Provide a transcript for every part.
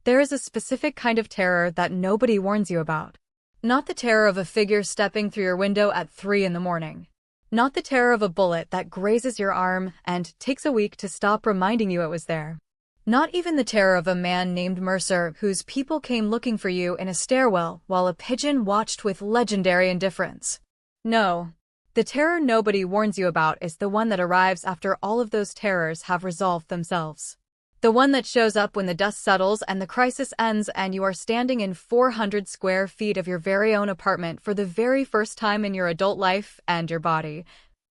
There is a specific kind of terror that nobody warns you about. Not the terror of a figure stepping through your window at 3 in the morning. Not the terror of a bullet that grazes your arm and takes a week to stop reminding you it was there. Not even the terror of a man named Mercer whose people came looking for you in a stairwell while a pigeon watched with legendary indifference. No. The terror nobody warns you about is the one that arrives after all of those terrors have resolved themselves. The one that shows up when the dust settles and the crisis ends and you are standing in 400 square feet of your very own apartment for the very first time in your adult life, and your body,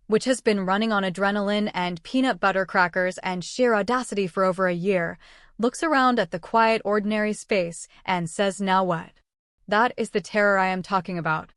which has been running on adrenaline and peanut butter crackers and sheer audacity for over a year, looks around at the quiet ordinary space and says, "Now what?" That is the terror I am talking about.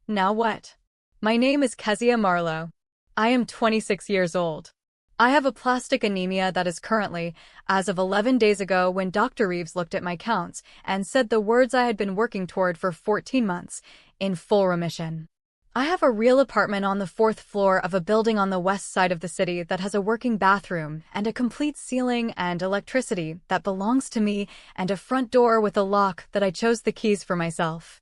Now what? My name is Kezia Marlowe. I am 26 years old. I have aplastic anemia that is currently, as of 11 days ago when Dr. Reeves looked at my counts and said the words I had been working toward for 14 months, in full remission. I have a real apartment on the 4th floor of a building on the west side of the city that has a working bathroom and a complete ceiling and electricity that belongs to me and a front door with a lock that I chose the keys for myself.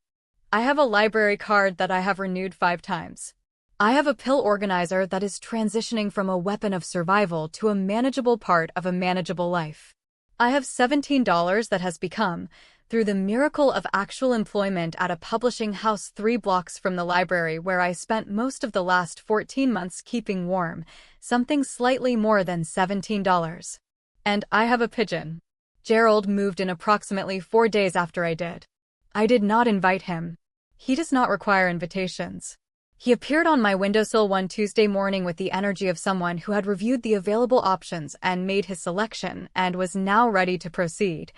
I have a library card that I have renewed 5 times. I have a pill organizer that is transitioning from a weapon of survival to a manageable part of a manageable life. I have $17 that has become, through the miracle of actual employment at a publishing house 3 blocks from the library where I spent most of the last 14 months keeping warm, something slightly more than $17. And I have a pigeon. Gerald moved in approximately 4 days after I did. I did not invite him. He does not require invitations. He appeared on my windowsill one Tuesday morning with the energy of someone who had reviewed the available options and made his selection and was now ready to proceed.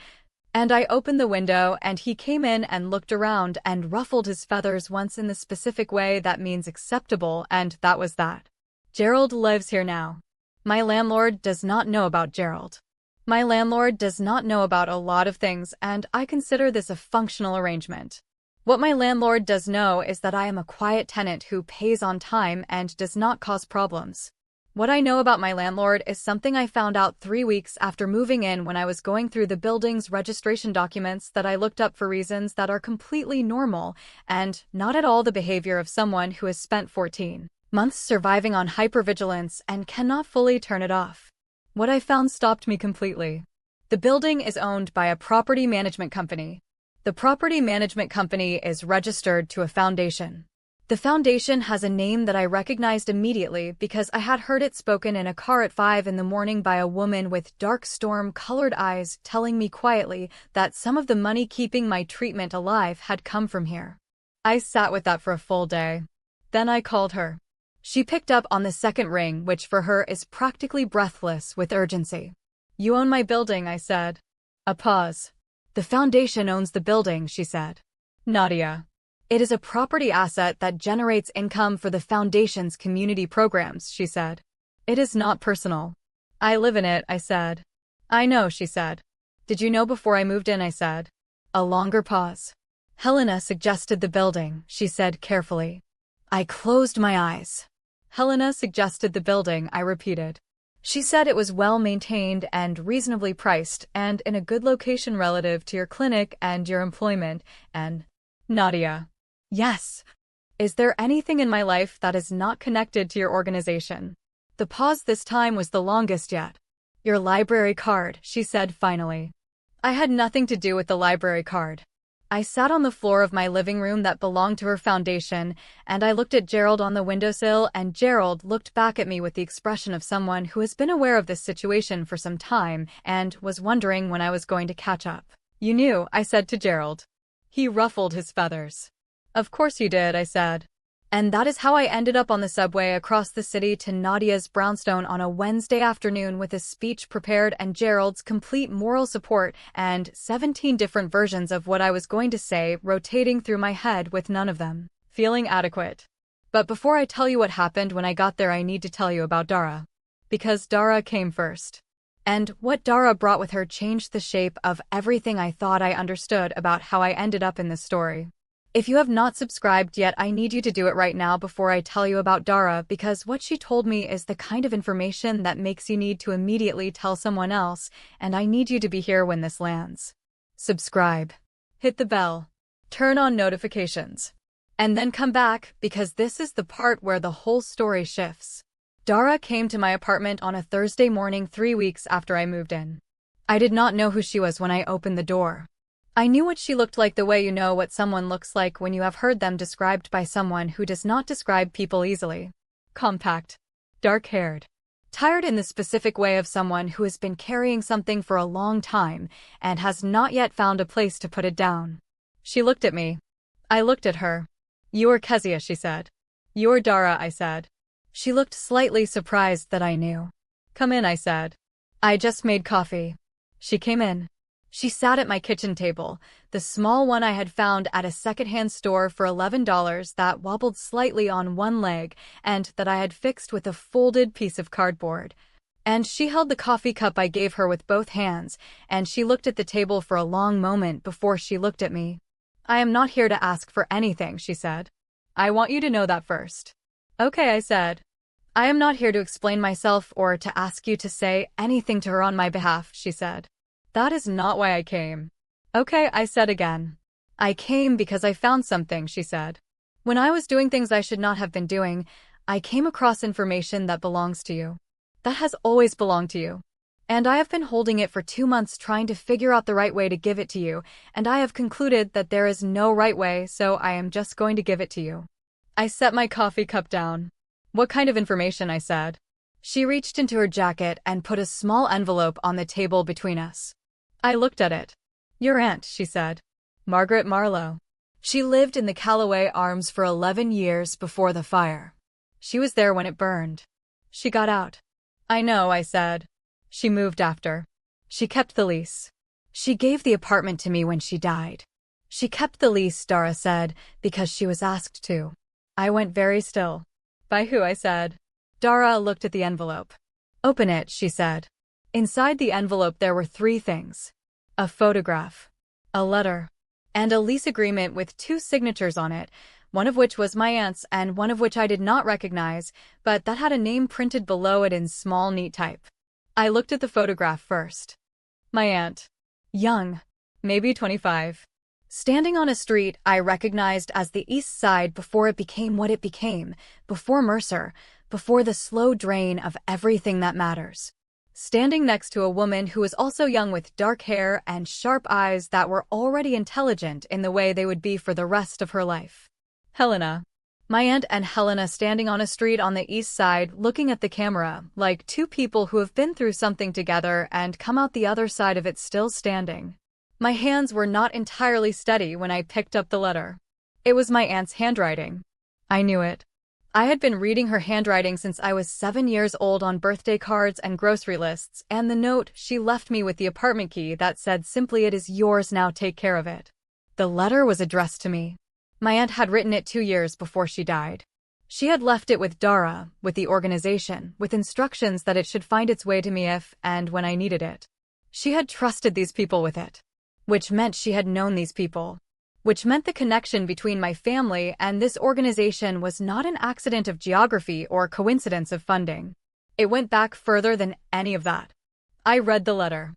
And I opened the window and he came in and looked around and ruffled his feathers once in the specific way that means acceptable, and that was that. Gerald lives here now. My landlord does not know about Gerald. My landlord does not know about a lot of things, and I consider this a functional arrangement. What my landlord does know is that I am a quiet tenant who pays on time and does not cause problems. What I know about my landlord is something I found out 3 weeks after moving in when I was going through the building's registration documents that I looked up for reasons that are completely normal and not at all the behavior of someone who has spent 14 months surviving on hypervigilance and cannot fully turn it off. What I found stopped me completely. The building is owned by a property management company. The property management company is registered to a foundation. The foundation has a name that I recognized immediately because I had heard it spoken in a car at 5 in the morning by a woman with dark storm-colored eyes telling me quietly that some of the money keeping my treatment alive had come from here. I sat with that for a full day. Then I called her. She picked up on the second ring, which for her is practically breathless with urgency. "You own my building," I said. A pause. "The foundation owns the building," she said. "Nadia. It is a property asset that generates income for the foundation's community programs," she said. "It is not personal." "I live in it," I said. "I know," she said. "Did you know before I moved in?" I said. A longer pause. "Helena suggested the building," she said carefully. I closed my eyes. "Helena suggested the building," I repeated. "She said it was well maintained and reasonably priced and in a good location relative to your clinic and your employment, and—" "Nadia." "Yes. Is there anything in my life that is not connected to your organization?" The pause this time was the longest yet. "Your library card," she said finally. I had nothing to do with the library card. I sat on the floor of my living room that belonged to her foundation, and I looked at Gerald on the windowsill, and Gerald looked back at me with the expression of someone who has been aware of this situation for some time and was wondering when I was going to catch up. "You knew," I said to Gerald. He ruffled his feathers. "Of course you did," I said. And that is how I ended up on the subway across the city to Nadia's brownstone on a Wednesday afternoon with a speech prepared and Gerald's complete moral support and 17 different versions of what I was going to say rotating through my head with none of them feeling adequate. But before I tell you what happened when I got there, I need to tell you about Dara. Because Dara came first. And what Dara brought with her changed the shape of everything I thought I understood about how I ended up in this story. If you have not subscribed yet, I need you to do it right now before I tell you about Dara, because what she told me is the kind of information that makes you need to immediately tell someone else, and I need you to be here when this lands. subscribe, hit the bell, turn on notifications, and then come back because this is the part where the whole story shifts. Dara came to my apartment on a Thursday morning 3 weeks after I moved in. I did not know who she was when I opened the door. I knew what she looked like the way you know what someone looks like when you have heard them described by someone who does not describe people easily. Compact, dark-haired, tired in the specific way of someone who has been carrying something for a long time and has not yet found a place to put it down. She looked at me. I looked at her. "You are Kezia," she said. "You're Dara," I said. She looked slightly surprised that I knew. "Come in," I said. "I just made coffee." She came in. She sat at my kitchen table, the small one I had found at a secondhand store for $11 that wobbled slightly on one leg and that I had fixed with a folded piece of cardboard. And she held the coffee cup I gave her with both hands, and she looked at the table for a long moment before she looked at me. "I am not here to ask for anything," she said. "I want you to know that first." "Okay," I said. "I am not here to explain myself or to ask you to say anything to her on my behalf," she said. "That is not why I came." "Okay," I said again. "I came because I found something," she said. "When I was doing things I should not have been doing, I came across information that belongs to you. That has always belonged to you. And I have been holding it for 2 months trying to figure out the right way to give it to you, and I have concluded that there is no right way, so I am just going to give it to you." I set my coffee cup down. "What kind of information?" I said. She reached into her jacket and put a small envelope on the table between us. I looked at it. "Your aunt," she said. "Margaret Marlowe. She lived in the Callaway Arms for 11 years before the fire. She was there when it burned. She got out." "I know," I said. "She moved after. She kept the lease. She gave the apartment to me when she died." "She kept the lease," Dara said, "because she was asked to." I went very still. "By who?" I said. Dara looked at the envelope. "Open it," she said. Inside the envelope there were 3 things. A photograph, a letter, and a lease agreement with 2 signatures on it, one of which was my aunt's and one of which I did not recognize, but that had a name printed below it in small, neat type. I looked at the photograph first. My aunt. Young. Maybe 25. Standing on a street I recognized as the East Side before it became what it became, before Mercer, before the slow drain of everything that matters. Standing next to a woman who was also young with dark hair and sharp eyes that were already intelligent in the way they would be for the rest of her life. Helena. My aunt and Helena standing on a street on the East Side looking at the camera, like 2 people who have been through something together and come out the other side of it still standing. My hands were not entirely steady when I picked up the letter. It was my aunt's handwriting. I knew it. I had been reading her handwriting since I was 7 years old on birthday cards and grocery lists, and the note she left me with the apartment key that said simply, "It is yours now, take care of it." The letter was addressed to me. My aunt had written it 2 years before she died. She had left it with Dara, with the organization, with instructions that it should find its way to me if and when I needed it. She had trusted these people with it. Which meant she had known these people. Which meant the connection between my family and this organization was not an accident of geography or coincidence of funding. It went back further than any of that. I read the letter.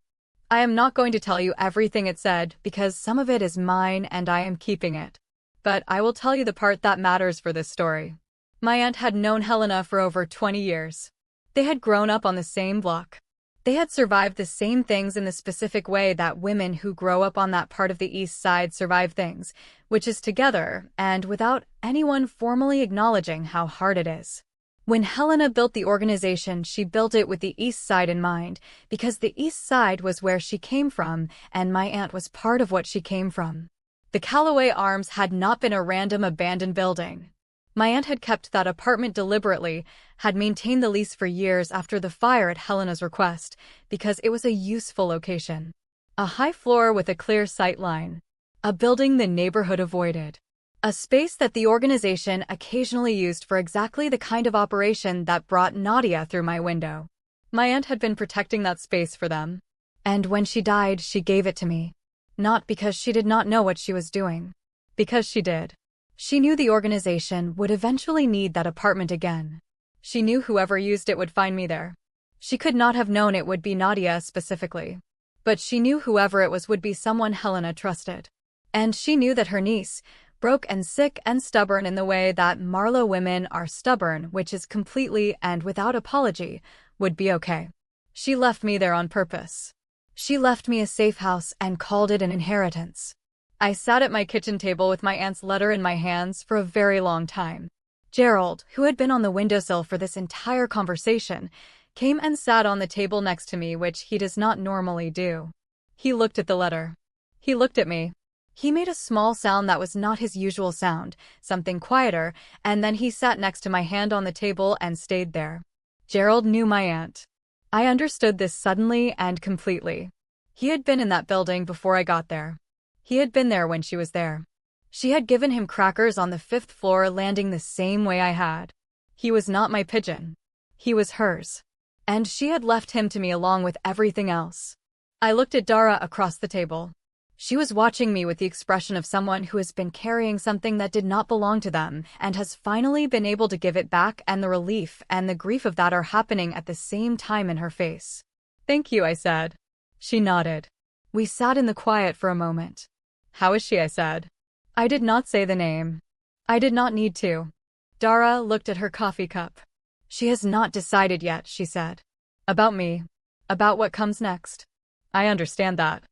I am not going to tell you everything it said because some of it is mine and I am keeping it. But I will tell you the part that matters for this story. My aunt had known Helena for over 20 years. They had grown up on the same block. They had survived the same things in the specific way that women who grow up on that part of the East Side survive things, which is together and without anyone formally acknowledging how hard it is. When Helena built the organization, she built it with the East Side in mind, because the East Side was where she came from, and my aunt was part of what she came from. The Callaway Arms had not been a random abandoned building. My aunt had kept that apartment deliberately, had maintained the lease for years after the fire at Helena's request, because it was a useful location. A high floor with a clear sight line. A building the neighborhood avoided. A space that the organization occasionally used for exactly the kind of operation that brought Nadia through my window. My aunt had been protecting that space for them. And when she died, she gave it to me. Not because she did not know what she was doing. Because she did. She knew the organization would eventually need that apartment again. She knew whoever used it would find me there. She could not have known it would be Nadia specifically. But she knew whoever it was would be someone Helena trusted. And she knew that her niece, broke and sick and stubborn in the way that Marlowe women are stubborn, which is completely and without apology, would be okay. She left me there on purpose. She left me a safe house and called it an inheritance. I sat at my kitchen table with my aunt's letter in my hands for a very long time. Gerald, who had been on the windowsill for this entire conversation, came and sat on the table next to me, which he does not normally do. He looked at the letter. He looked at me. He made a small sound that was not his usual sound, something quieter, and then he sat next to my hand on the table and stayed there. Gerald knew my aunt. I understood this suddenly and completely. He had been in that building before I got there. He had been there when she was there. She had given him crackers on the 5th floor, landing the same way I had. He was not my pigeon. He was hers. And she had left him to me along with everything else. I looked at Dara across the table. She was watching me with the expression of someone who has been carrying something that did not belong to them and has finally been able to give it back, and the relief and the grief of that are happening at the same time in her face. "Thank you," I said. She nodded. We sat in the quiet for a moment. "How is she?" I said. I did not say the name. I did not need to. Dara looked at her coffee cup. "She has not decided yet," she said. "About me. About what comes next." "I understand that.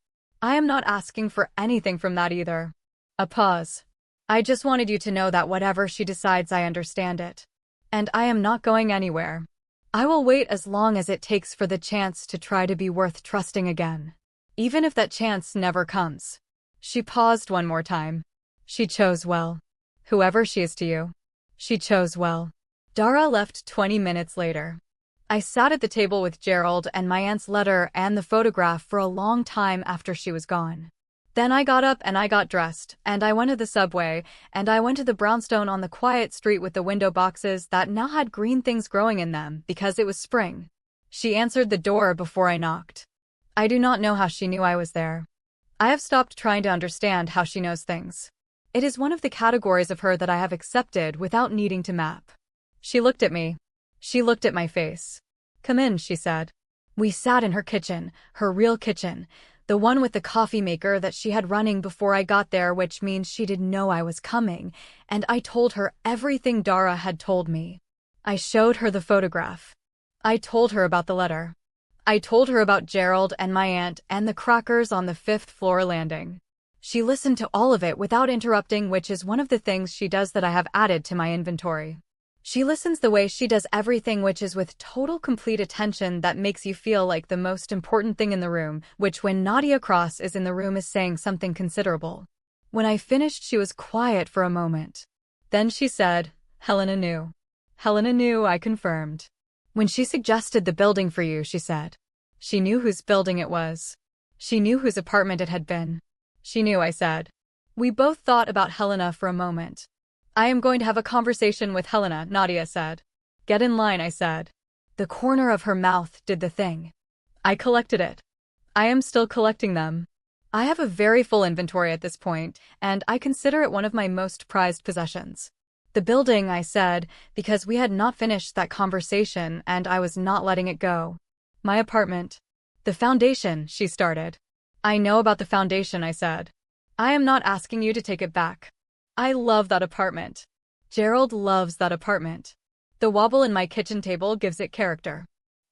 I am not asking for anything from that either." A pause. "I just wanted you to know that whatever she decides, I understand it. And I am not going anywhere. I will wait as long as it takes for the chance to try to be worth trusting again. Even if that chance never comes." She paused one more time. "She chose well. Whoever she is to you. She chose well." Dara left 20 minutes later. I sat at the table with Gerald and my aunt's letter and the photograph for a long time after she was gone. Then I got up and I got dressed, and I went to the subway, and I went to the brownstone on the quiet street with the window boxes that now had green things growing in them because it was spring. She answered the door before I knocked. I do not know how she knew I was there. I have stopped trying to understand how she knows things. It is one of the categories of her that I have accepted without needing to map. She looked at me. She looked at my face. "Come in," she said. We sat in her kitchen, her real kitchen, the one with the coffee maker that she had running before I got there, which means she didn't know I was coming, and I told her everything Dara had told me. I showed her the photograph. I told her about the letter. I told her about Gerald and my aunt and the crackers on the 5th floor landing. She listened to all of it without interrupting, which is one of the things she does that I have added to my inventory. She listens the way she does everything, which is with total complete attention that makes you feel like the most important thing in the room, which when Nadia Cross is in the room is saying something considerable. When I finished, she was quiet for a moment. Then she said, "Helena knew." "Helena knew," I confirmed. "When she suggested the building for you," she said. "She knew whose building it was. She knew whose apartment it had been." "She knew," I said. We both thought about Helena for a moment. "I am going to have a conversation with Helena," Nadia said. "Get in line," I said. The corner of her mouth did the thing. I collected it. I am still collecting them. I have a very full inventory at this point, and I consider it one of my most prized possessions. "The building," I said, because we had not finished that conversation and I was not letting it go. "My apartment." "The foundation," she started. "I know about the foundation," I said. "I am not asking you to take it back. I love that apartment. Gerald loves that apartment. The wobble in my kitchen table gives it character.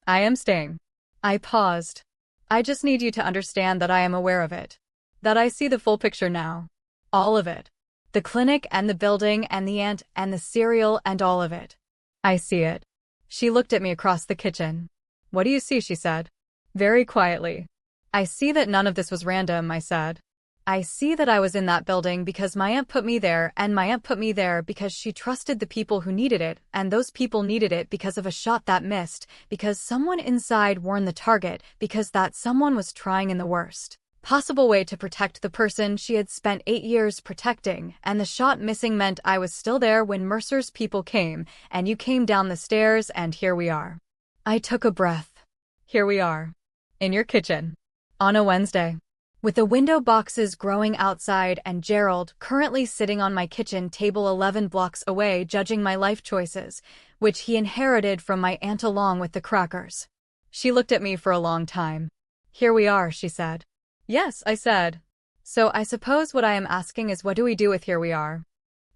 I am staying." I paused. "I just need you to understand that I am aware of it. That I see the full picture now. All of it. The clinic and the building and the aunt and the cereal and all of it. I see it." She looked at me across the kitchen. "What do you see?" she said. Very quietly. "I see that none of this was random," I said. "I see that I was in that building because my aunt put me there, and my aunt put me there because she trusted the people who needed it, and those people needed it because of a shot that missed, because someone inside warned the target, because that someone was trying in the worst possible way to protect the person she had spent 8 years protecting, and the shot missing meant I was still there when Mercer's people came, and you came down the stairs, and here we are." I took a breath. "Here we are. In your kitchen. On a Wednesday. With the window boxes growing outside and Gerald currently sitting on my kitchen table 11 blocks away judging my life choices, which he inherited from my aunt along with the crackers." She looked at me for a long time. Here we are, she said. Yes, I said. So I suppose what I am asking is what do we do with here we are?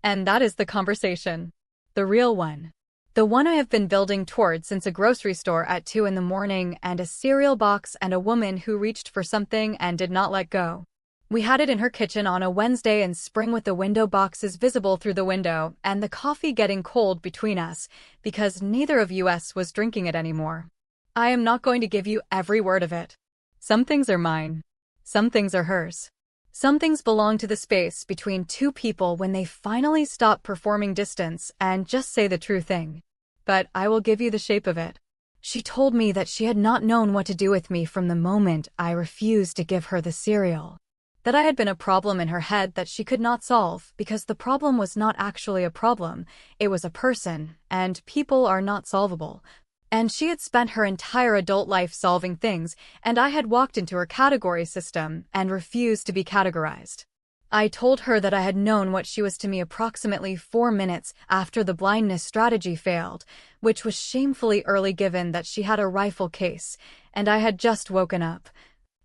And that is the conversation. The real one. The one I have been building toward since a grocery store at 2 in the morning and a cereal box and a woman who reached for something and did not let go. We had it in her kitchen on a Wednesday in spring with the window boxes visible through the window and the coffee getting cold between us because neither of us was drinking it anymore. I am not going to give you every word of it. Some things are mine. Some things are hers. Some things belong to the space between two people when they finally stop performing distance and just say the true thing. But I will give you the shape of it. She told me that she had not known what to do with me from the moment I refused to give her the cereal. That I had been a problem in her head that she could not solve because the problem was not actually a problem, it was a person, and people are not solvable. And she had spent her entire adult life solving things, and I had walked into her category system and refused to be categorized. I told her that I had known what she was to me approximately 4 minutes after the blindness strategy failed, which was shamefully early given that she had a rifle case, and I had just woken up.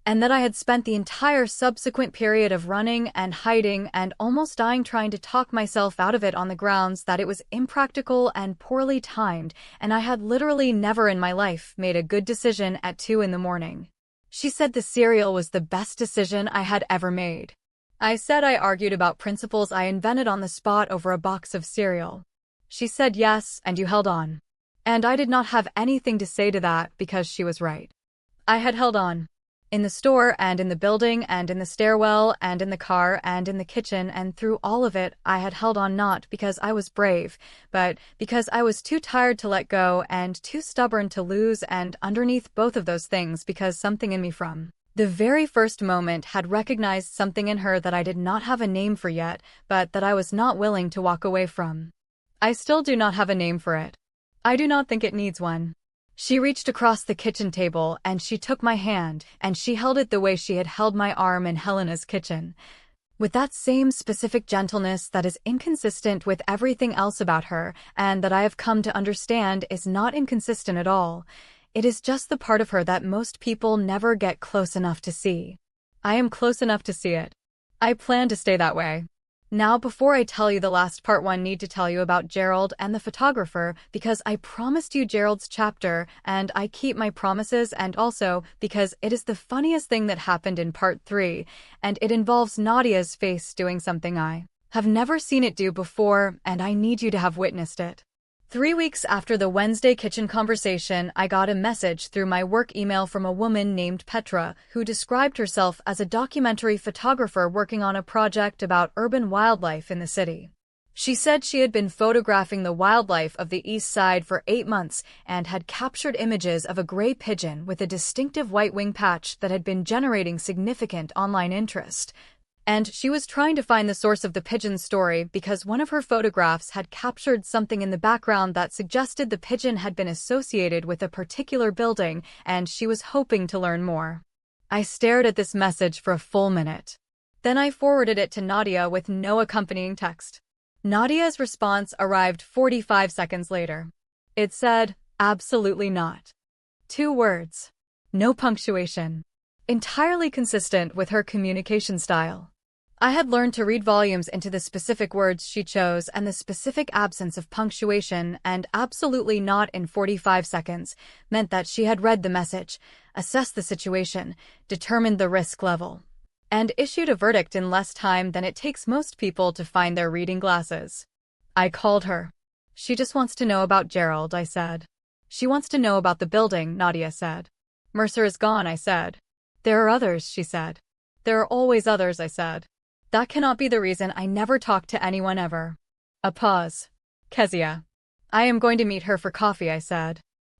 And that I had spent the entire subsequent period of running and hiding and almost dying trying to talk myself out of it on the grounds that it was impractical and poorly timed, and I had literally never in my life made a good decision at 2 in the morning. She said the cereal was the best decision I had ever made. I said I argued about principles I invented on the spot over a box of cereal. She said yes, and you held on. And I did not have anything to say to that because she was right. I had held on. In the store and in the building and in the stairwell and in the car and in the kitchen and through all of it I had held on not because I was brave, but because I was too tired to let go and too stubborn to lose, and underneath both of those things because something in me from the very first moment had recognized something in her that I did not have a name for yet, but that I was not willing to walk away from. I still do not have a name for it. I do not think it needs one. She reached across the kitchen table and she took my hand and she held it the way she had held my arm in Helena's kitchen. With that same specific gentleness that is inconsistent with everything else about her and that I have come to understand is not inconsistent at all. It is just the part of her that most people never get close enough to see. I am close enough to see it. I plan to stay that way. Now, before I tell you the last part, I need to tell you about Gerald and the photographer because I promised you Gerald's chapter and I keep my promises, and also because it is the funniest thing that happened in part 3 and it involves Nadia's face doing something I have never seen it do before and I need you to have witnessed it. 3 weeks after the Wednesday kitchen conversation, I got a message through my work email from a woman named Petra, who described herself as a documentary photographer working on a project about urban wildlife in the city. She said she had been photographing the wildlife of the East Side for 8 months and had captured images of a gray pigeon with a distinctive white wing patch that had been generating significant online interest. And she was trying to find the source of the pigeon story because one of her photographs had captured something in the background that suggested the pigeon had been associated with a particular building, and she was hoping to learn more. I stared at this message for a full minute. Then I forwarded it to Nadia with no accompanying text. Nadia's response arrived 45 seconds later. It said, "Absolutely not." 2 words. No punctuation. Entirely consistent with her communication style. I had learned to read volumes into the specific words she chose and the specific absence of punctuation, and absolutely not in 45 seconds meant that she had read the message, assessed the situation, determined the risk level, and issued a verdict in less time than it takes most people to find their reading glasses. I called her. She just wants to know about Gerald, I said. She wants to know about the building, Nadia said. Mercer is gone, I said. There are others, she said. There are always others, I said. That cannot be the reason I never talk to anyone ever. A pause. Kezia. I am going to meet her for coffee, I said.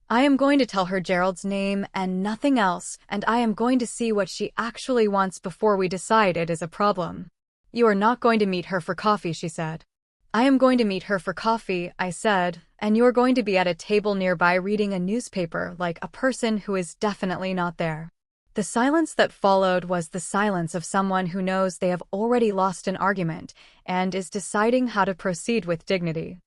I am going to tell her Gerald's name and nothing else, and I am going to see what she actually wants before we decide it is a problem. You are not going to meet her for coffee, she said. I am going to meet her for coffee, I said, and you are going to be at a table nearby reading a newspaper like a person who is definitely not there. The silence that followed was the silence of someone who knows they have already lost an argument and is deciding how to proceed with dignity.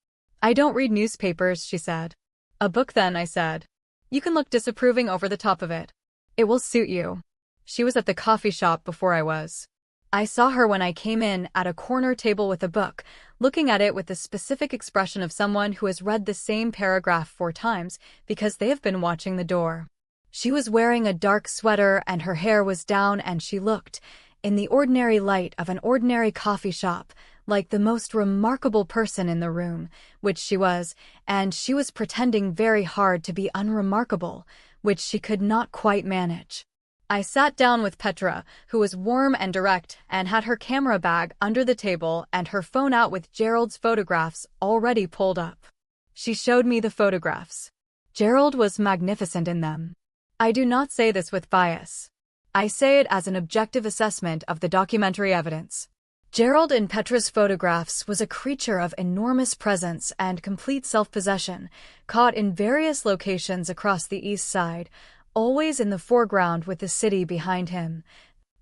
I don't read newspapers, she said. A book then, I said. You can look disapproving over the top of it. It will suit you. She was at the coffee shop before I was. I saw her when I came in at a corner table with a book, looking at it with the specific expression of someone who has read the same paragraph 4 times because they have been watching the door. She was wearing a dark sweater and her hair was down and she looked, in the ordinary light of an ordinary coffee shop, like the most remarkable person in the room, which she was, and she was pretending very hard to be unremarkable, which she could not quite manage. I sat down with Petra, who was warm and direct and had her camera bag under the table and her phone out with Gerald's photographs already pulled up. She showed me the photographs. Gerald was magnificent in them. I do not say this with bias. I say it as an objective assessment of the documentary evidence. Gerald in Petra's photographs was a creature of enormous presence and complete self-possession, caught in various locations across the East Side, always in the foreground with the city behind him,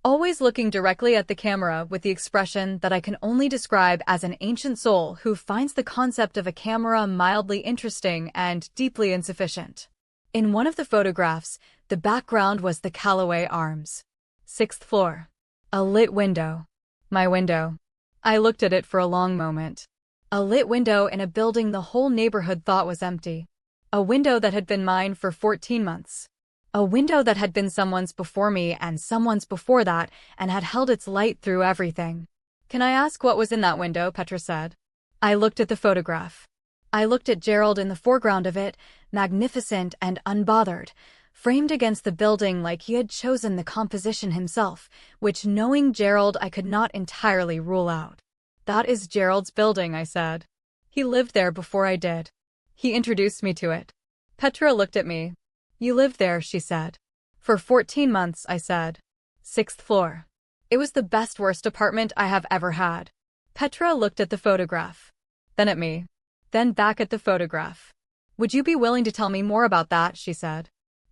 always looking directly at the camera with the expression that I can only describe as an ancient soul who finds the concept of a camera mildly interesting and deeply insufficient. In one of the photographs, the background was the Callaway Arms. 6th floor. A lit window. My window. I looked at it for a long moment. A lit window in a building the whole neighborhood thought was empty. A window that had been mine for 14 months. A window that had been someone's before me and someone's before that and had held its light through everything. Can I ask what was in that window? Petra said. I looked at the photograph. I looked at Gerald in the foreground of it, magnificent and unbothered, framed against the building like he had chosen the composition himself, which knowing Gerald I could not entirely rule out. That is Gerald's building, I said. He lived there before I did. He introduced me to it. Petra looked at me. You lived there, she said. For 14 months, I said. 6th floor. It was the best worst apartment I have ever had. Petra looked at the photograph. Then at me. Then back at the photograph. Would you be willing to tell me more about that? She said.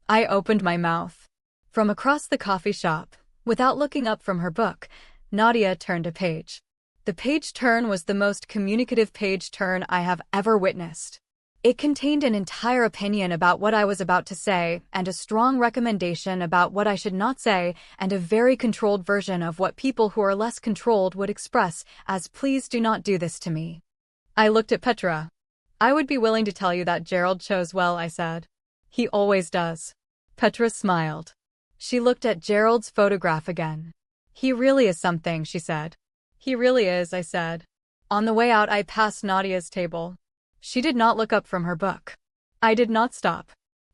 I opened my mouth. From across the coffee shop, without looking up from her book, Nadia turned a page. The page turn was the most communicative page turn I have ever witnessed. It contained an entire opinion about what I was about to say, and a strong recommendation about what I should not say, and a very controlled version of what people who are less controlled would express as "please do not do this to me." I looked at Petra. I would be willing to tell you that Gerald chose well, I said. He always does. Petra smiled. She looked at Gerald's photograph again. He really is something, she said. He really is, I said. On the way out I passed Nadia's table. She did not look up from her book. I did not stop.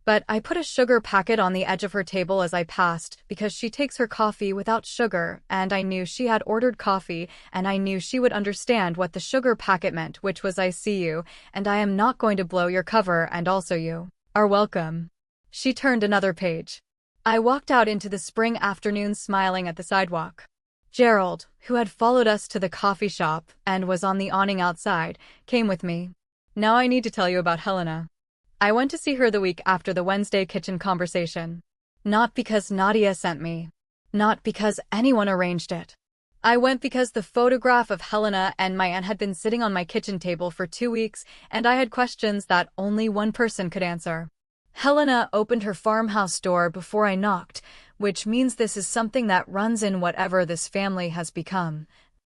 But I put a sugar packet on the edge of her table as I passed because she takes her coffee without sugar, and I knew she had ordered coffee, and I knew she would understand what the sugar packet meant, which was I see you, and I am not going to blow your cover, and also you are welcome. She turned another page. I walked out into the spring afternoon smiling at the sidewalk. Gerald, who had followed us to the coffee shop and was on the awning outside, came with me. Now I need to tell you about Helena. I went to see her the week after the Wednesday kitchen conversation. Not because Nadia sent me. Not because anyone arranged it. I went because the photograph of Helena and my aunt had been sitting on my kitchen table for 2 weeks, and I had questions that only one person could answer. Helena opened her farmhouse door before I knocked, which means this is something that runs in whatever this family has become.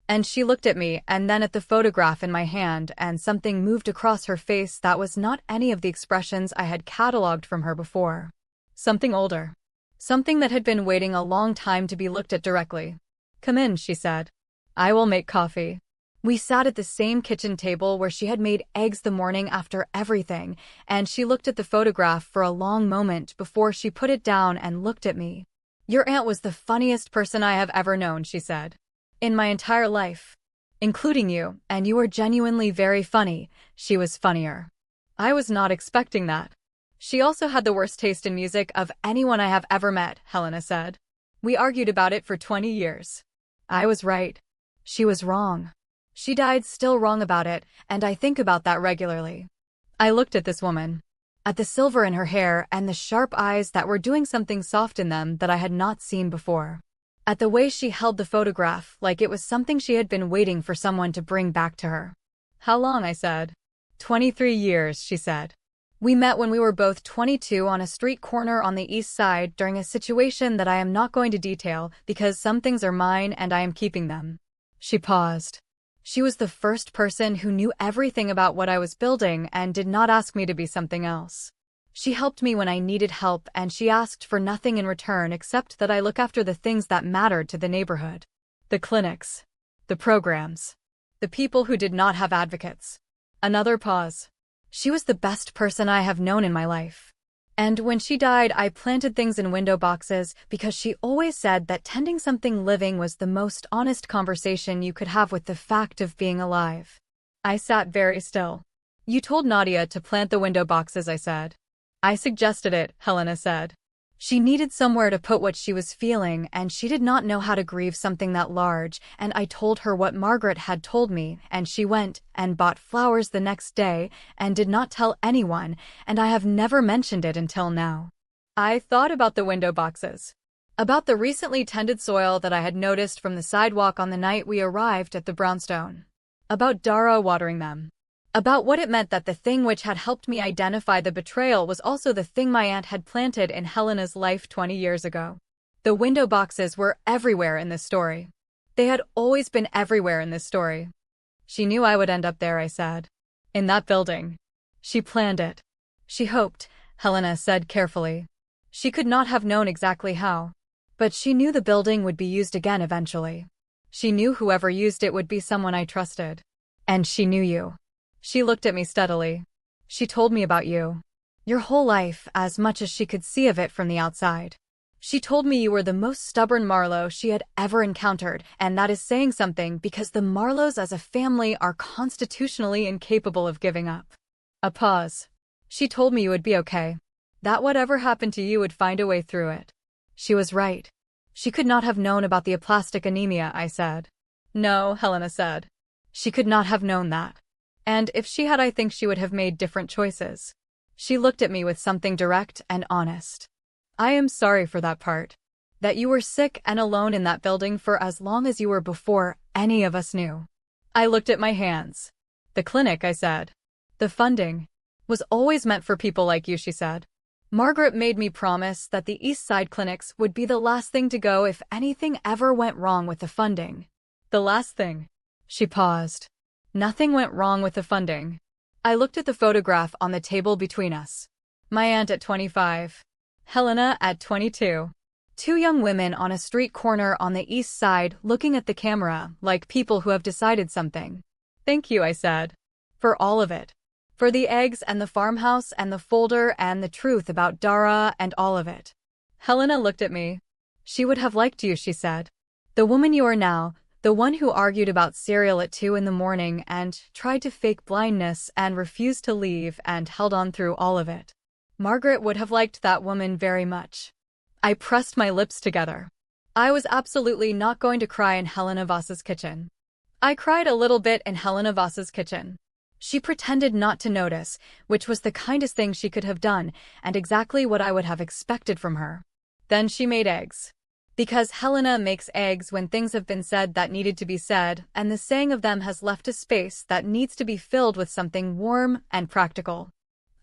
And she looked at me and then at the photograph in my hand, and something moved across her face that was not any of the expressions I had catalogued from her before. Something older. Something that had been waiting a long time to be looked at directly. Come in, she said. I will make coffee. We sat at the same kitchen table where she had made eggs the morning after everything, and she looked at the photograph for a long moment before she put it down and looked at me. Your aunt was the funniest person I have ever known, she said. In my entire life. Including you, and you were genuinely very funny. She was funnier. I was not expecting that. She also had the worst taste in music of anyone I have ever met, Helena said. We argued about it for 20 years. I was right. She was wrong. She died still wrong about it, and I think about that regularly. I looked at this woman. At the silver in her hair and the sharp eyes that were doing something soft in them that I had not seen before. At the way she held the photograph like it was something she had been waiting for someone to bring back to her. How long? I said. 23 years, she said. We met when we were both 22 on a street corner on the east side during a situation that I am not going to detail because some things are mine and I am keeping them. She paused. She was the first person who knew everything about what I was building and did not ask me to be something else. She helped me when I needed help and she asked for nothing in return except that I look after the things that mattered to the neighborhood. The clinics. The programs. The people who did not have advocates. Another pause. She was the best person I have known in my life. And when she died, I planted things in window boxes because she always said that tending something living was the most honest conversation you could have with the fact of being alive. I sat very still. You told Nadia to plant the window boxes, I said. I suggested it, Helena said. She needed somewhere to put what she was feeling, and she did not know how to grieve something that large, and I told her what Margaret had told me, and she went and bought flowers the next day and did not tell anyone, and I have never mentioned it until now. I thought about the window boxes. About the recently tended soil that I had noticed from the sidewalk on the night we arrived at the brownstone. About Dara watering them. About what it meant that the thing which had helped me identify the betrayal was also the thing my aunt had planted in Helena's life 20 years ago. The window boxes were everywhere in this story. They had always been everywhere in this story. She knew I would end up there, I said. In that building. She planned it. She hoped, Helena said carefully. She could not have known exactly how. But she knew the building would be used again eventually. She knew whoever used it would be someone I trusted. And she knew you. She looked at me steadily. She told me about you. Your whole life, as much as she could see of it from the outside. She told me you were the most stubborn Marlowe she had ever encountered, and that is saying something because the Marlowes as a family are constitutionally incapable of giving up. A pause. She told me you would be okay. That whatever happened to you would find a way through it. She was right. She could not have known about the aplastic anemia, I said. No, Helena said. She could not have known that. And if she had, I think she would have made different choices. She looked at me with something direct and honest. I am sorry for that part. That you were sick and alone in that building for as long as you were before any of us knew. I looked at my hands. The clinic, I said. The funding was always meant for people like you, she said. Margaret made me promise that the East Side clinics would be the last thing to go if anything ever went wrong with the funding. The last thing. She paused. Nothing went wrong with the funding. I looked at the photograph on the table between us. My aunt at 25. Helena at 22. Two young women on a street corner on the east side looking at the camera like people who have decided something. Thank you, I said. For all of it. For the eggs and the farmhouse and the folder and the truth about Dara and all of it. Helena looked at me. She would have liked you, she said. The woman you are now. The one who argued about cereal at 2 in the morning and tried to fake blindness and refused to leave and held on through all of it. Margaret would have liked that woman very much. I pressed my lips together. I was absolutely not going to cry in Helena Voss's kitchen. I cried a little bit in Helena Voss's kitchen. She pretended not to notice, which was the kindest thing she could have done and exactly what I would have expected from her. Then she made eggs. Because Helena makes eggs when things have been said that needed to be said, and the saying of them has left a space that needs to be filled with something warm and practical.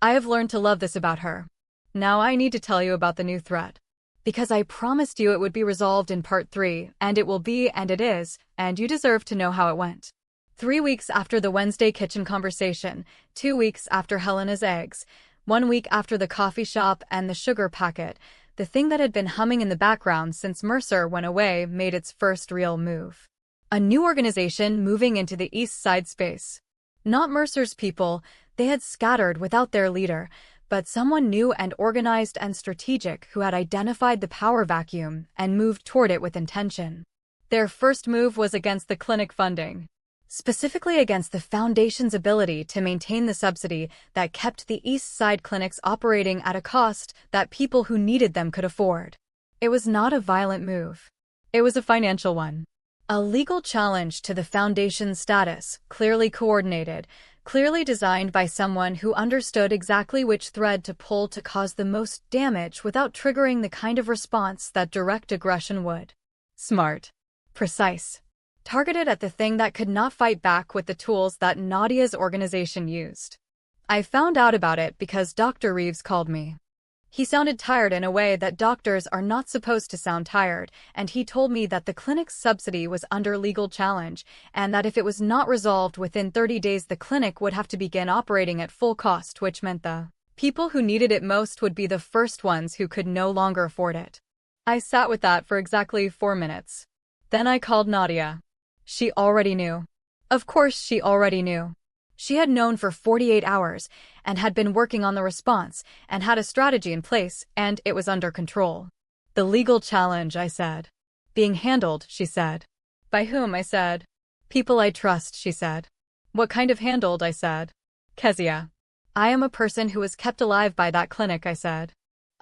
I have learned to love this about her. Now I need to tell you about the new threat. Because I promised you it would be resolved in part 3, and it will be, and it is, and you deserve to know how it went. 3 weeks after the Wednesday kitchen conversation, 2 weeks after Helena's eggs, 1 week after the coffee shop and the sugar packet, the thing that had been humming in the background since Mercer went away made its first real move. A new organization moving into the East Side space. Not Mercer's people, they had scattered without their leader, but someone new and organized and strategic who had identified the power vacuum and moved toward it with intention. Their first move was against the clinic funding. Specifically against the Foundation's ability to maintain the subsidy that kept the East Side clinics operating at a cost that people who needed them could afford. It was not a violent move. It was a financial one. A legal challenge to the Foundation's status, clearly coordinated, clearly designed by someone who understood exactly which thread to pull to cause the most damage without triggering the kind of response that direct aggression would. Smart. Precise. Targeted at the thing that could not fight back with the tools that Nadia's organization used. I found out about it because Dr. Reeves called me. He sounded tired in a way that doctors are not supposed to sound tired, and he told me that the clinic's subsidy was under legal challenge, and that if it was not resolved within 30 days the clinic would have to begin operating at full cost, which meant the people who needed it most would be the first ones who could no longer afford it. I sat with that for exactly 4 minutes. Then I called Nadia. She already knew. Of course she already knew. She had known for 48 hours, and had been working on the response, and had a strategy in place, and it was under control. The legal challenge, I said. Being handled, she said. By whom, I said. People I trust, she said. What kind of handled, I said. Kezia. I am a person who was kept alive by that clinic, I said.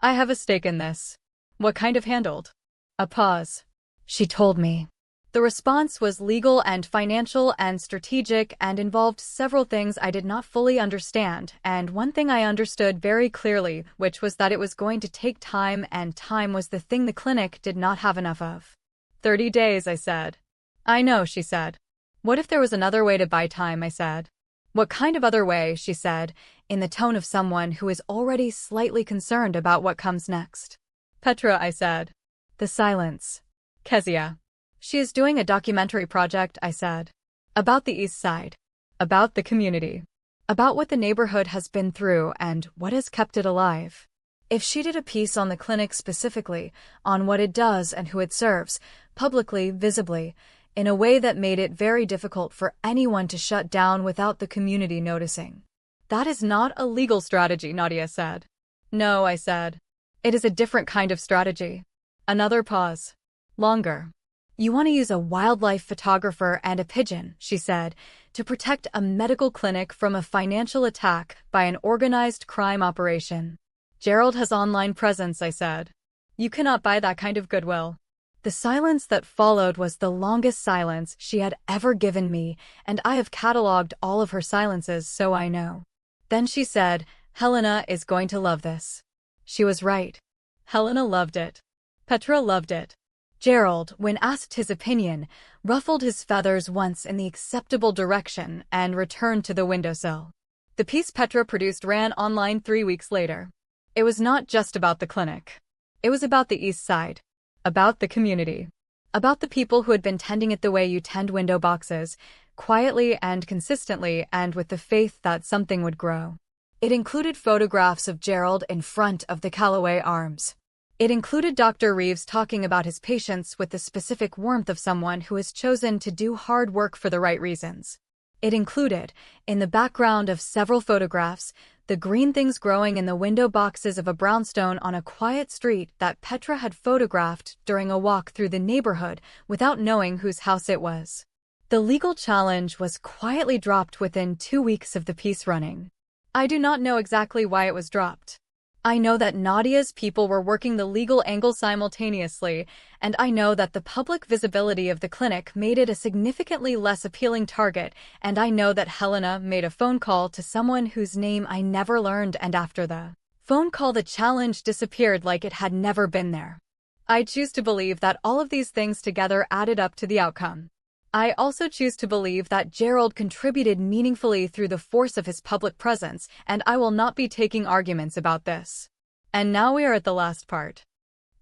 I have a stake in this. What kind of handled? A pause. She told me. The response was legal and financial and strategic and involved several things I did not fully understand, and one thing I understood very clearly, which was that it was going to take time, and time was the thing the clinic did not have enough of. 30 days, I said. I know, she said. What if there was another way to buy time, I said. What kind of other way, she said, in the tone of someone who is already slightly concerned about what comes next. Petra, I said. The silence. Kezia. She is doing a documentary project, I said. About the East Side. About the community. About what the neighborhood has been through and what has kept it alive. If she did a piece on the clinic specifically, on what it does and who it serves, publicly, visibly, in a way that made it very difficult for anyone to shut down without the community noticing. That is not a legal strategy, Nadia said. No, I said. It is a different kind of strategy. Another pause. Longer. You want to use a wildlife photographer and a pigeon, she said, to protect a medical clinic from a financial attack by an organized crime operation. Gerald has online presence, I said. You cannot buy that kind of goodwill. The silence that followed was the longest silence she had ever given me, and I have catalogued all of her silences, so I know. Then she said, Helena is going to love this. She was right. Helena loved it. Petra loved it. Gerald, when asked his opinion, ruffled his feathers once in the acceptable direction and returned to the windowsill. The piece Petra produced ran online 3 weeks later. It was not just about the clinic. It was about the East Side. About the community. About the people who had been tending it the way you tend window boxes, quietly and consistently and with the faith that something would grow. It included photographs of Gerald in front of the Callaway Arms. It included Dr. Reeves talking about his patients with the specific warmth of someone who has chosen to do hard work for the right reasons. It included, in the background of several photographs, the green things growing in the window boxes of a brownstone on a quiet street that Petra had photographed during a walk through the neighborhood without knowing whose house it was. The legal challenge was quietly dropped within 2 weeks of the piece running. I do not know exactly why it was dropped. I know that Nadia's people were working the legal angle simultaneously, and I know that the public visibility of the clinic made it a significantly less appealing target, and I know that Helena made a phone call to someone whose name I never learned, and after the phone call the challenge disappeared like it had never been there. I choose to believe that all of these things together added up to the outcome. I also choose to believe that Gerald contributed meaningfully through the force of his public presence, and I will not be taking arguments about this. And now we are at the last part.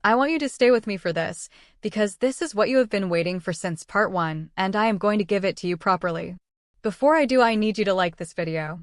I want you to stay with me for this, because this is what you have been waiting for since part 1, and I am going to give it to you properly. Before I do, I need you to like this video.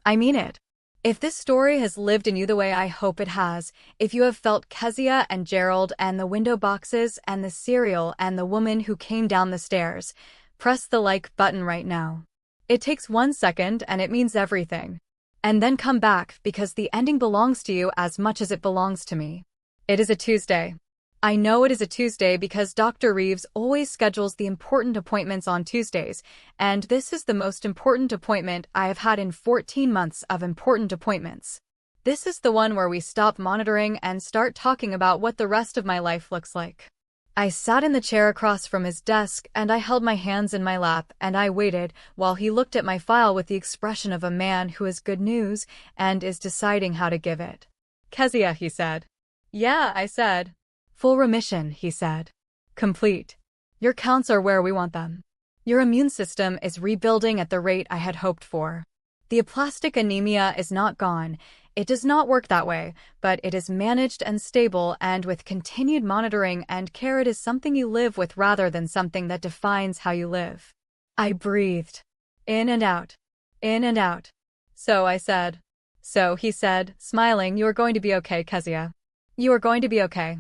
I mean it. If this story has lived in you the way I hope it has, if you have felt Kezia and Gerald and the window boxes and the cereal and the woman who came down the stairs, press the like button right now. It takes 1 second and it means everything. And then come back because the ending belongs to you as much as it belongs to me. It is a Tuesday. I know it is a Tuesday because Dr. Reeves always schedules the important appointments on Tuesdays, and this is the most important appointment I have had in 14 months of important appointments. This is the one where we stop monitoring and start talking about what the rest of my life looks like. I sat in the chair across from his desk and I held my hands in my lap and I waited while he looked at my file with the expression of a man who has good news and is deciding how to give it. Kezia, he said. Yeah, I said. Full remission, he said. Complete. Your counts are where we want them. Your immune system is rebuilding at the rate I had hoped for. The aplastic anemia is not gone. It does not work that way, but it is managed and stable, and with continued monitoring and care, it is something you live with rather than something that defines how you live. I breathed. In and out. In and out. So I said. So, he said, smiling, you are going to be okay, Kezia. You are going to be okay.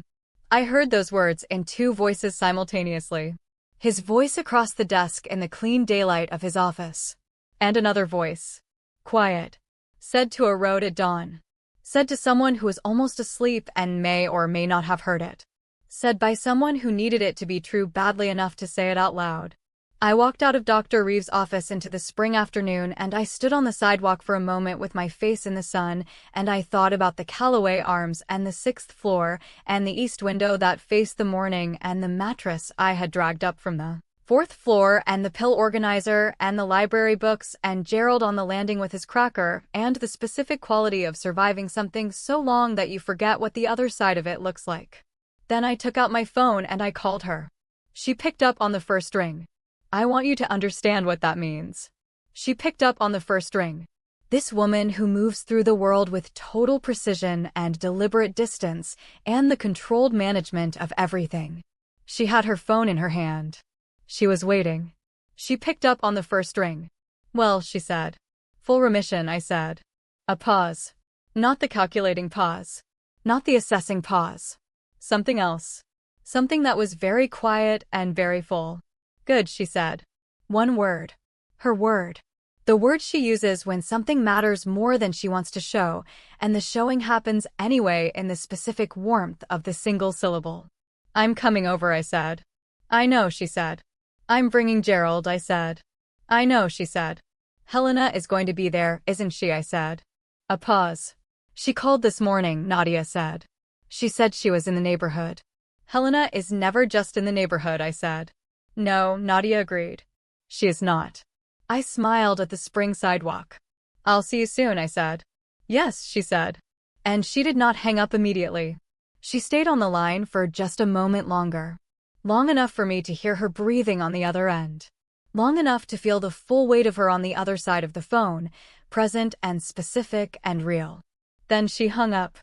I heard those words in two voices simultaneously. His voice across the desk in the clean daylight of his office. And another voice. Quiet. Said to a road at dawn. Said to someone who was almost asleep and may or may not have heard it. Said by someone who needed it to be true badly enough to say it out loud. I walked out of Dr. Reeves' office into the spring afternoon, and I stood on the sidewalk for a moment with my face in the sun, and I thought about the Callaway Arms and the 6th floor and the east window that faced the morning and the mattress I had dragged up from the 4th floor and the pill organizer and the library books and Gerald on the landing with his cracker and the specific quality of surviving something so long that you forget what the other side of it looks like. Then I took out my phone and I called her. She picked up on the first ring. I want you to understand what that means. She picked up on the first ring. This woman who moves through the world with total precision and deliberate distance and the controlled management of everything. She had her phone in her hand. She was waiting. She picked up on the first ring. Well, she said. Full remission, I said. A pause. Not the calculating pause. Not the assessing pause. Something else. Something that was very quiet and very full. Good, she said. One word. Her word. The word she uses when something matters more than she wants to show, and the showing happens anyway in the specific warmth of the single syllable. I'm coming over, I said. I know, she said. I'm bringing Gerald, I said. I know, she said. Helena is going to be there, isn't she, I said. A pause. She called this morning, Nadia said. She said she was in the neighborhood. Helena is never just in the neighborhood, I said. No, Nadia agreed. She is not. I smiled at the spring sidewalk. I'll see you soon, I said. Yes, she said. And she did not hang up immediately. She stayed on the line for just a moment longer. Long enough for me to hear her breathing on the other end. Long enough to feel the full weight of her on the other side of the phone, present and specific and real. Then she hung up.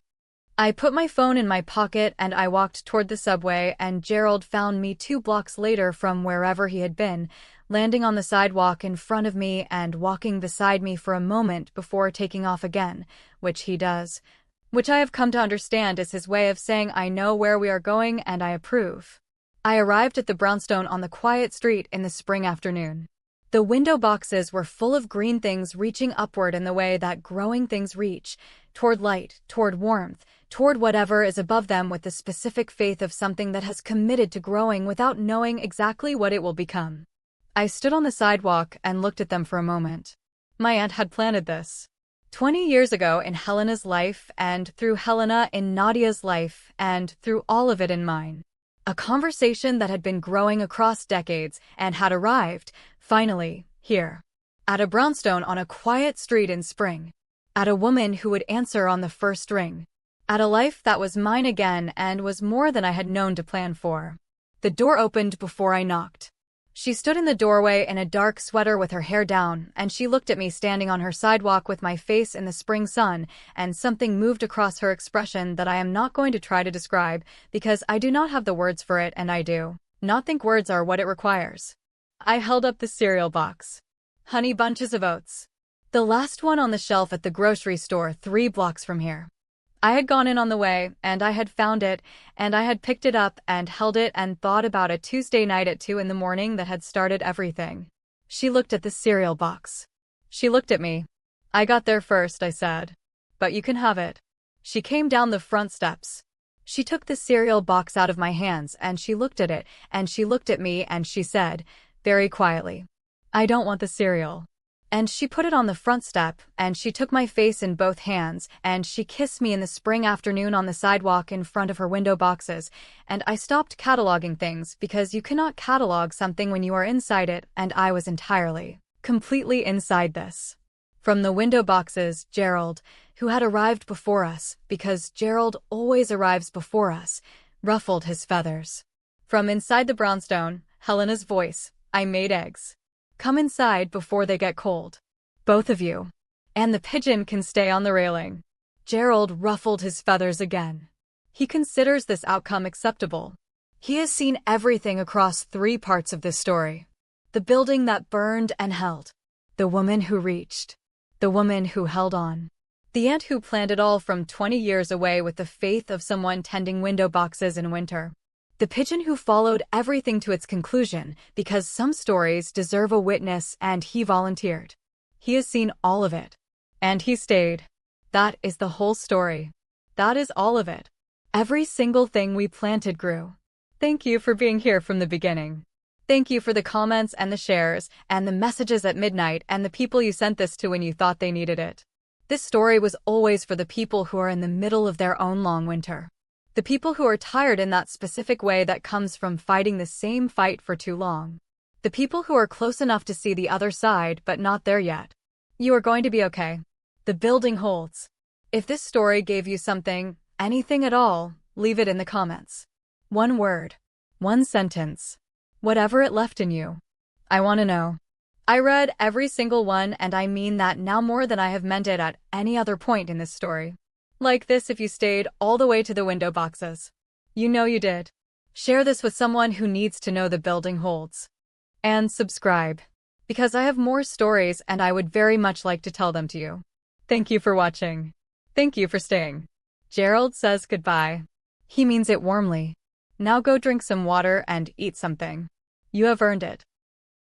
I put my phone in my pocket and I walked toward the subway, and Gerald found me 2 blocks later from wherever he had been, landing on the sidewalk in front of me and walking beside me for a moment before taking off again, which he does. Which I have come to understand is his way of saying I know where we are going and I approve. I arrived at the brownstone on the quiet street in the spring afternoon. The window boxes were full of green things reaching upward in the way that growing things reach, toward light, toward warmth, toward whatever is above them, with the specific faith of something that has committed to growing without knowing exactly what it will become. I stood on the sidewalk and looked at them for a moment. My aunt had planted this. 20 years ago in Helena's life, and through Helena in Nadia's life, and through all of it in mine. A conversation that had been growing across decades and had arrived, finally, here. At a brownstone on a quiet street in spring. At a woman who would answer on the first ring. At a life that was mine again and was more than I had known to plan for. The door opened before I knocked. She stood in the doorway in a dark sweater with her hair down, and she looked at me standing on her sidewalk with my face in the spring sun, and something moved across her expression that I am not going to try to describe, because I do not have the words for it, and I do not think words are what it requires. I held up the cereal box. Honey Bunches of Oats. The last one on the shelf at the grocery store 3 blocks from here. I had gone in on the way, and I had found it, and I had picked it up and held it and thought about a Tuesday night at 2 in the morning that had started everything. She looked at the cereal box. She looked at me. I got there first, I said. But you can have it. She came down the front steps. She took the cereal box out of my hands, and she looked at it, and she looked at me, and she said, very quietly, I don't want the cereal. And she put it on the front step, and she took my face in both hands, and she kissed me in the spring afternoon on the sidewalk in front of her window boxes, and I stopped cataloging things because you cannot catalog something when you are inside it, and I was entirely, completely inside this. From the window boxes, Gerald, who had arrived before us, because Gerald always arrives before us, ruffled his feathers. From inside the brownstone, Helena's voice, I made eggs. Come inside before they get cold. Both of you. And the pigeon can stay on the railing. Gerald ruffled his feathers again. He considers this outcome acceptable. He has seen everything across 3 parts of this story. The building that burned and held. The woman who reached. The woman who held on. The ant who planned it all from 20 years away with the faith of someone tending window boxes in winter. The pigeon who followed everything to its conclusion because some stories deserve a witness and he volunteered. He has seen all of it. And he stayed. That is the whole story. That is all of it. Every single thing we planted grew. Thank you for being here from the beginning. Thank you for the comments and the shares and the messages at midnight and the people you sent this to when you thought they needed it. This story was always for the people who are in the middle of their own long winter. The people who are tired in that specific way that comes from fighting the same fight for too long. The people who are close enough to see the other side but not there yet. You are going to be okay. The building holds. If this story gave you something, anything at all, leave it in the comments. 1 word. 1 sentence. Whatever it left in you. I want to know. I read every single one and I mean that now more than I have meant it at any other point in this story. Like this if you stayed all the way to the window boxes. You know you did. Share this with someone who needs to know the building holds. And subscribe. Because I have more stories and I would very much like to tell them to you. Thank you for watching. Thank you for staying. Gerald says goodbye. He means it warmly. Now go drink some water and eat something. You have earned it.